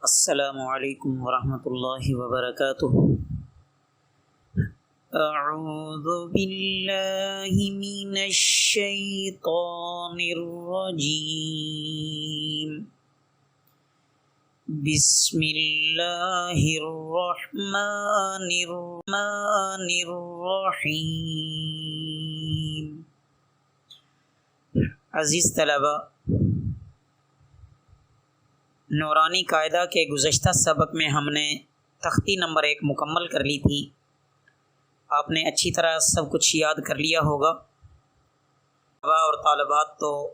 السلام علیکم ورحمۃ اللہ وبرکاتہ۔ اعوذ باللہ من الشیطان الرجیم، بسم اللہ الرحمن الرحیم۔ عزیز طلبہ، نورانی قاعدہ کے گزشتہ سبق میں ہم نے تختی نمبر 1 مکمل کر لی تھی۔ آپ نے اچھی طرح سب کچھ یاد کر لیا ہوگا۔ طلباء اور طالبات تو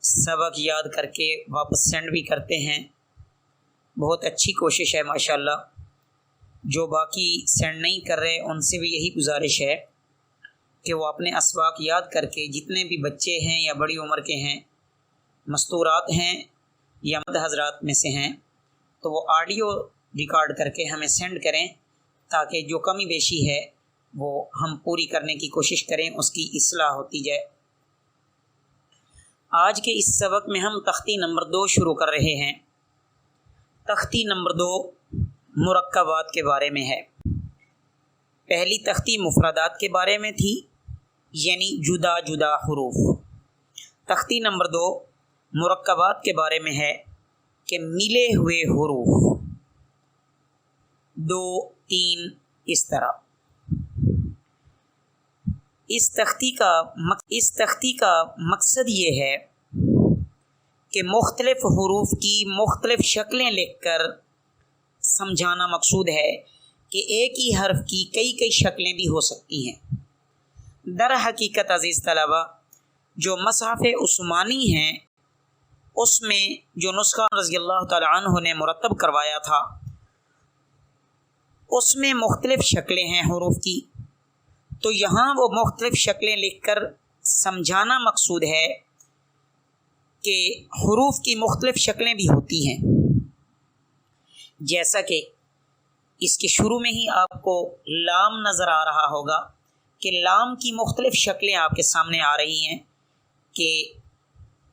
سبق یاد کر کے واپس سینڈ بھی کرتے ہیں، بہت اچھی کوشش ہے ماشاءاللہ۔ جو باقی سینڈ نہیں کر رہے ان سے بھی یہی گزارش ہے کہ وہ اپنے اسباق یاد کر کے، جتنے بھی بچے ہیں یا بڑی عمر کے ہیں، مستورات ہیں یا مد حضرات میں سے ہیں، تو وہ آڈیو ریکارڈ کر کے ہمیں سینڈ کریں تاکہ جو کمی بیشی ہے وہ ہم پوری کرنے کی کوشش کریں، اس کی اصلاح ہوتی جائے۔ آج کے اس سبق میں ہم تختی نمبر 2 شروع کر رہے ہیں۔ تختی نمبر 2 مرکبات کے بارے میں ہے۔ پہلی تختی مفردات کے بارے میں تھی، یعنی جدا جدا حروف۔ تختی نمبر 2 مرکبات کے بارے میں ہے کہ ملے ہوئے حروف 2 3 اس طرح۔ اس تختی کا مقصد یہ ہے کہ مختلف حروف کی مختلف شکلیں لکھ کر سمجھانا مقصود ہے کہ ایک ہی حرف کی کئی شکلیں بھی ہو سکتی ہیں۔ در حقیقت عزیز طلبہ، جو مصحف عثمانی ہیں اس میں جو نسخہ رضی اللہ تعالی عنہ نے مرتب کروایا تھا، اس میں مختلف شکلیں ہیں حروف کی، تو یہاں وہ مختلف شکلیں لکھ کر سمجھانا مقصود ہے کہ حروف کی مختلف شکلیں بھی ہوتی ہیں۔ جیسا کہ اس کے شروع میں ہی آپ کو لام نظر آ رہا ہوگا کہ لام کی مختلف شکلیں آپ کے سامنے آ رہی ہیں کہ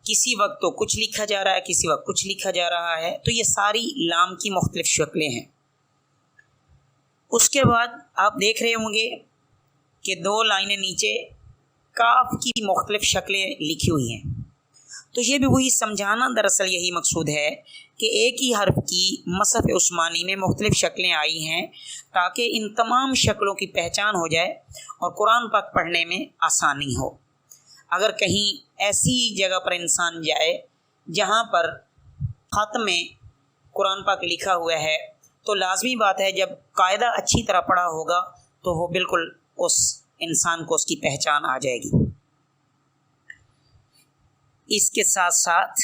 کسی وقت تو کچھ لکھا جا رہا ہے، کسی وقت کچھ لکھا جا رہا ہے، تو یہ ساری لام کی مختلف شکلیں ہیں۔ اس کے بعد آپ دیکھ رہے ہوں گے کہ 2 لائنیں نیچے کاف کی مختلف شکلیں لکھی ہوئی ہیں، تو یہ بھی وہی سمجھانا، دراصل یہی مقصود ہے کہ ایک ہی حرف کی مصحف عثمانی میں مختلف شکلیں آئی ہیں تاکہ ان تمام شکلوں کی پہچان ہو جائے اور قرآن پاک پڑھنے میں آسانی ہو۔ اگر کہیں ایسی جگہ پر انسان جائے جہاں پر خط میں قرآن پاک لکھا ہوا ہے، تو لازمی بات ہے جب قاعدہ اچھی طرح پڑھا ہوگا تو وہ بالکل اس انسان کو اس کی پہچان آ جائے گی۔ اس کے ساتھ ساتھ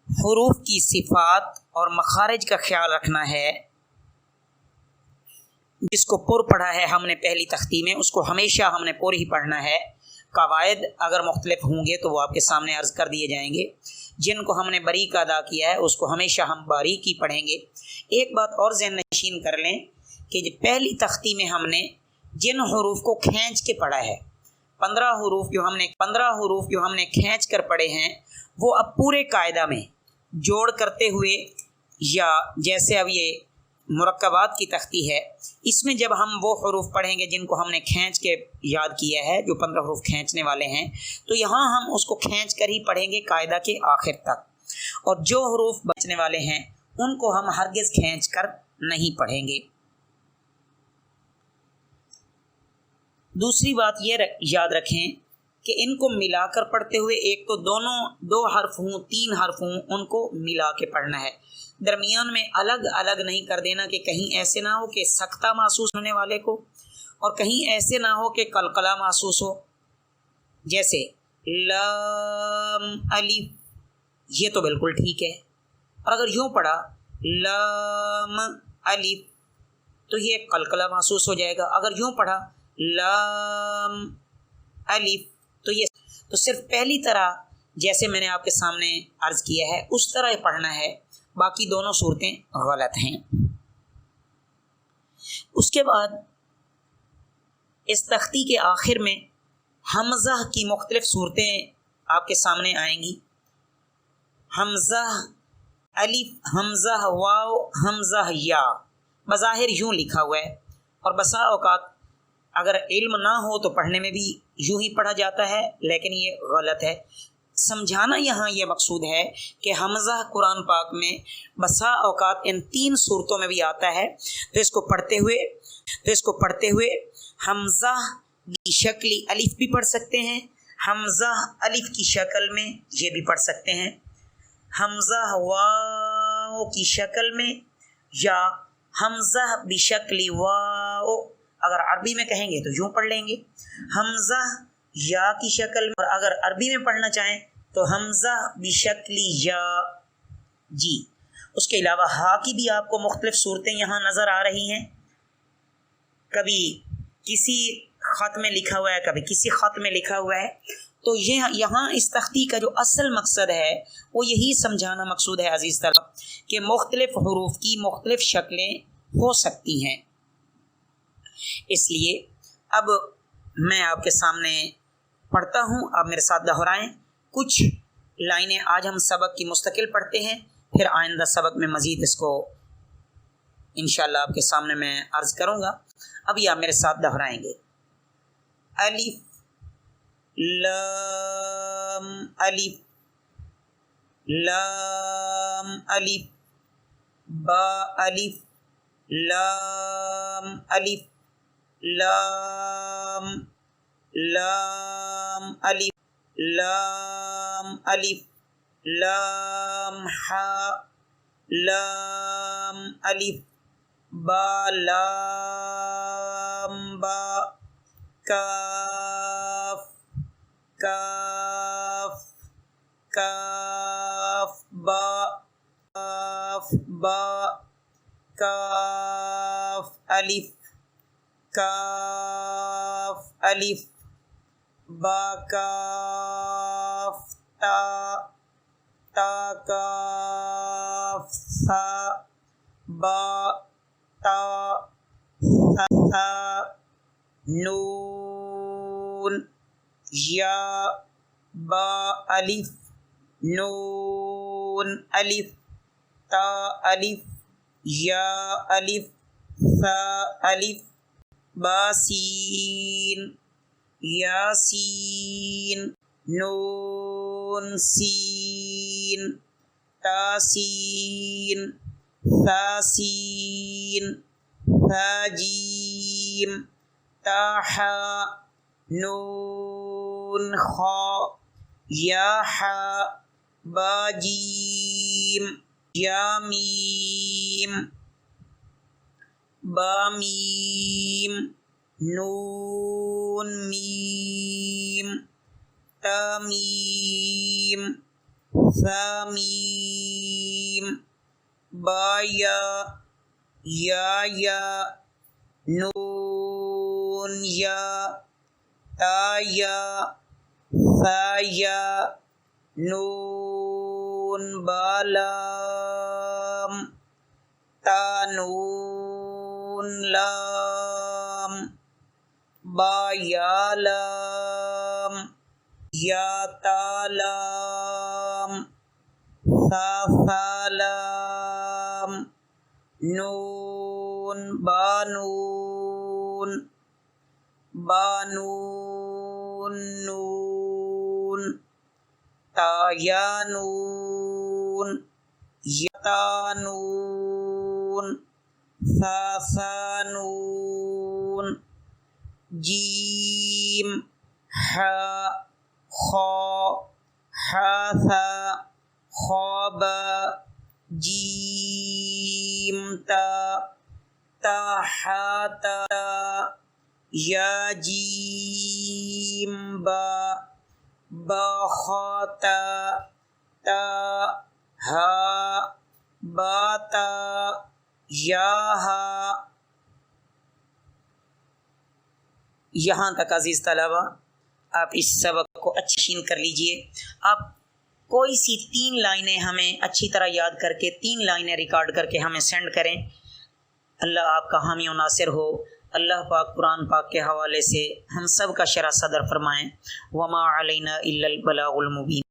حروف کی صفات اور مخارج کا خیال رکھنا ہے۔ جس کو پر پڑھا ہے ہم نے پہلی تختی میں، اس کو ہمیشہ ہم نے پر ہی پڑھنا ہے۔ قواعد اگر مختلف ہوں گے تو وہ آپ کے سامنے عرض کر دیے جائیں گے۔ جن کو ہم نے باریک ادا کیا ہے اس کو ہمیشہ ہم باریک ہی پڑھیں گے۔ ایک بات اور ذہن نشین کر لیں کہ پہلی تختی میں ہم نے جن حروف کو کھینچ کے پڑھا ہے، 15 حروف جو ہم نے کھینچ کر پڑھے ہیں، وہ اب پورے قاعدہ میں جوڑ کرتے ہوئے، یا جیسے اب یہ مرکبات کی تختی ہے، اس میں جب ہم وہ حروف پڑھیں گے جن کو ہم نے کھینچ کے یاد کیا ہے، جو 15 حروف کھینچنے والے ہیں، تو یہاں ہم اس کو کھینچ کر ہی پڑھیں گے قاعدہ کے آخر تک، اور جو حروف بچنے والے ہیں ان کو ہم ہرگز کھینچ کر نہیں پڑھیں گے۔ دوسری بات یہ یاد رکھیں کہ ان کو ملا کر پڑھتے ہوئے، ایک تو دونوں 2 حرف ہوں 3 حرف ہوں، ان کو ملا کے پڑھنا ہے، درمیان میں الگ الگ نہیں کر دینا کہ کہیں ایسے نہ ہو کہ سکتہ محسوس ہونے والے کو، اور کہیں ایسے نہ ہو کہ قلقلہ محسوس ہو۔ جیسے لام الف، یہ تو بالکل ٹھیک ہے، اور اگر یوں پڑھا لام الف تو یہ قلقلہ محسوس ہو جائے گا۔ اگر یوں پڑھا لام الف تو صرف پہلی طرح جیسے میں نے آپ کے سامنے عرض کیا ہے اس طرح پڑھنا ہے، باقی دونوں صورتیں غلط ہیں۔ اس کے بعد اس تختی کے آخر میں حمزہ کی مختلف صورتیں آپ کے سامنے آئیں گی۔ حمزہ الف حمزہ واو حمزہ یا بظاہر یوں لکھا ہوا ہے، اور بسا اوقات اگر علم نہ ہو تو پڑھنے میں بھی یوں ہی پڑھا جاتا ہے، لیکن یہ غلط ہے۔ سمجھانا یہاں یہ مقصود ہے کہ حمزہ قرآن پاک میں بسا اوقات ان 3 صورتوں میں بھی آتا ہے، تو اس کو پڑھتے ہوئے حمزہ کی شکلی الف بھی پڑھ سکتے ہیں، حمزہ الف کی شکل میں یہ بھی پڑھ سکتے ہیں، حمزہ واو کی شکل میں، یا حمزہ بشکلی واو اگر عربی میں کہیں گے تو یوں پڑھ لیں گے، حمزہ یا کی شکل میں، اور اگر عربی میں پڑھنا چاہیں تو حمزہ بشکلی یا۔ جی اس کے علاوہ ہا کی بھی آپ کو مختلف صورتیں یہاں نظر آ رہی ہیں، کبھی کسی خط میں لکھا ہوا ہے، کبھی کسی خط میں لکھا ہوا ہے، تو یہاں اس تختی کا جو اصل مقصد ہے وہ یہی سمجھانا مقصود ہے عزیز طلبہ کہ مختلف حروف کی مختلف شکلیں ہو سکتی ہیں۔ اس لیے اب میں آپ کے سامنے پڑھتا ہوں، آپ میرے ساتھ دہرائیں کچھ لائنیں۔ آج ہم سبق کی مستقل پڑھتے ہیں، پھر آئندہ سبق میں مزید اس کو انشاءاللہ آپ کے سامنے میں عرض کروں گا۔ اب یہ آپ میرے ساتھ دہرائیں گے، الف لام الف لام الف با الف لام الف لام لام الف لام الف لام ہا لام الف با لام با کاف کاف کاف با کاف با کاف الف کاف الف با کاف تا تا کاف سا با تا سا نون یا با الف نون الف تا الف یا الف سا الف با سین یا سین نون سین تا سین ثا سین ثا جیم تا حا نون خا یا حا با جیم یا میم با میم نون میم تا میم ثا میم با یا یا نون یا تا یا ثا یا نون با لام تا نون لام با یا لام یا تا لام ثا ثا لام نون با نون نون تا یا نون یا تا نون ثا ثا نون جیم حا خا حا ثا خا با جیم تا تا حا تا یا جیم با با خا تا تا ہا با تا یا ہا۔ یہاں تک عزیز طلبہ آپ اس سبق کو اچھی کر لیجئے۔ آپ کوئی سی 3 لائنیں ہمیں اچھی طرح یاد کر کے 3 لائنیں ریکارڈ کر کے ہمیں سینڈ کریں۔ اللہ آپ کا حامی و ناصر ہو۔ اللہ پاک قرآن پاک کے حوالے سے ہم سب کا شرح صدر فرمائیں۔ وما علینا الا البلاغ المبین۔